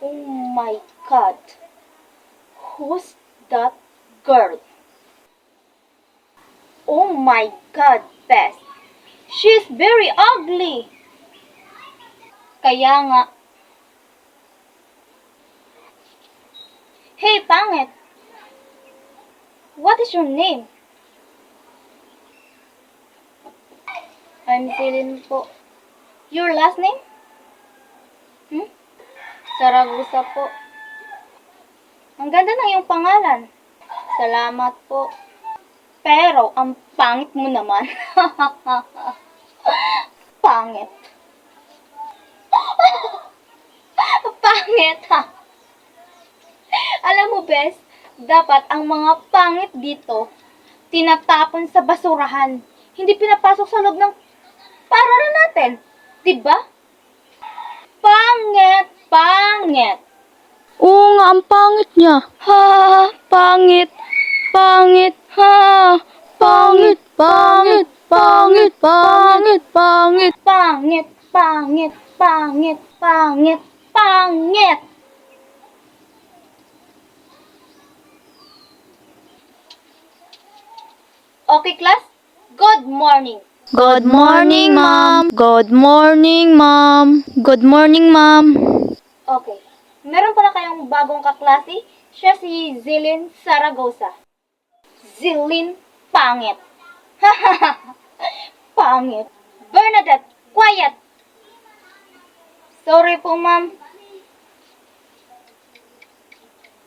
Oh my God. Who's that girl? Oh my God, Bess. She's very ugly. Kaya nga. Hey, pangit. What is your name? I'm Celine po. Your last name? Saragusa po. Ang ganda ng iyong pangalan. Salamat po. Pero, ang pangit mo naman. Pangit. Pangit, ha? Alam mo, Bes, dapat ang mga pangit dito, tinatapon sa basurahan. Hindi pinapasok sa loob ng paralan natin. Diba? Pangit, pangit. Oo nga, ang pangit niya. Ha, pangit, pangit, ha, Pangit, pangit, pangit, pangit, pangit. pangit, pangit, pangit, pangit, pangit. Okay, class? Good morning. Good morning, ma'am. Good morning, ma'am. Good morning, ma'am. Okay. Meron pala kayong bagong kaklase. Siya si Zilin Saragosa. Zilin Pangit. Pangit. Bernadette, quiet. Sorry po, ma'am.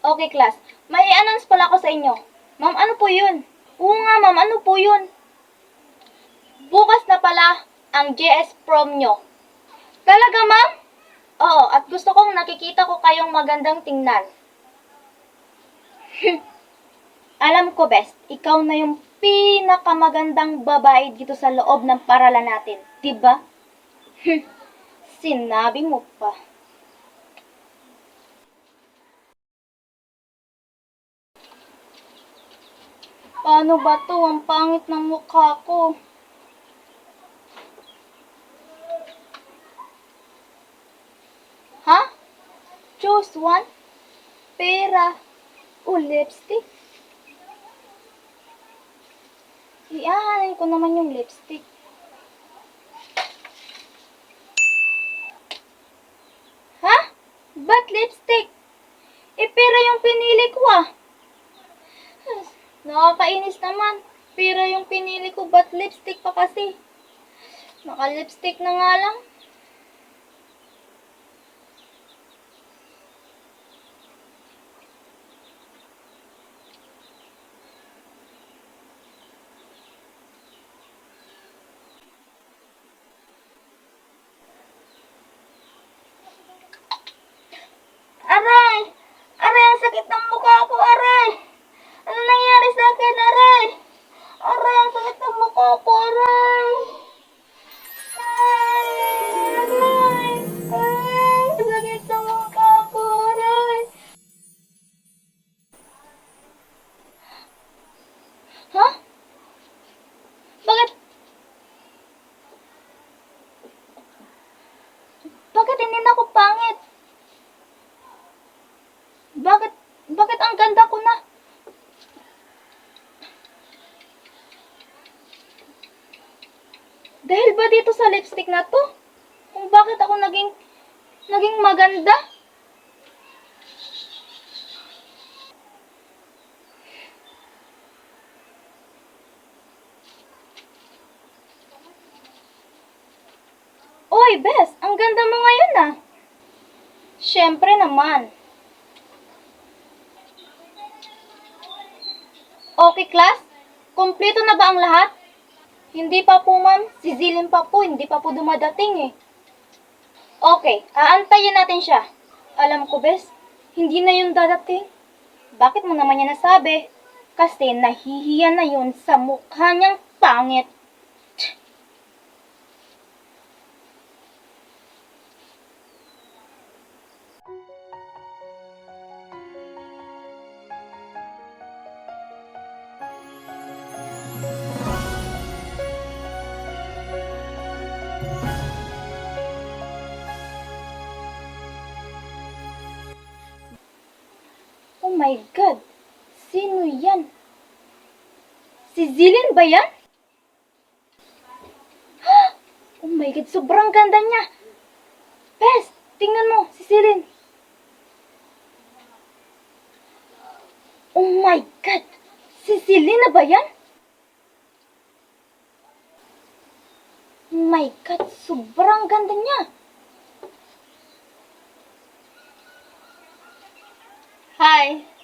Okay, class. May i-announce pala ako sa inyo. Ma'am, ano po yun? Oo nga, ma'am. Ano po yun? Bukas na pala ang JS prom nyo. Talaga, ma'am? Oo, at gusto kong nakikita ko kayong magandang tingnan. Alam ko, best, ikaw na yung pinakamagandang babae dito sa loob ng paralan natin. Diba? Sinabi mo pa. Paano ba to? Ang pangit ng mukha ko. Ha? Choose one? Pera o lipstick? Iaanin ko naman yung lipstick. Ha? Ba't lipstick? Pera yung pinili ko ah. Nakakainis naman. Pera yung pinili ko, ba't lipstick pa kasi? Naka-lipstick na nga lang. Aray! Aray, ang sakit ng mukha ko, aray! Ano nangyari sa akin, aray? Aray, ang sakit ng mukha ko, aray! Aray! Aray! Aray! Ang sakit ng mukha ko, aray! Ha? Bakit? Bakit hindi na ako pangit? Bakit ang ganda ko na? Dahil ba dito sa lipstick na to? Kung bakit ako naging maganda? Oy, Bes, ang ganda mo ngayon ah. Siyempre naman. Okay, class? Kompleto na ba ang lahat? Hindi pa po, ma'am. Si Zilin pa po. Hindi pa po dumadating eh. Okay, aantayin natin siya. Alam ko, Bes, hindi na yun dadating. Bakit mo naman niya nasabi? Kasi nahihiya na yun sa mukha niyang pangit. my God! Sino yan? Si Zilin ba yan? Oh my God, sobrang ganda niya! Bes, tingnan mo, si Zilin. Oh my God! Si Zilin na ba yan? Oh my God, sobrang ganda niya! Hi!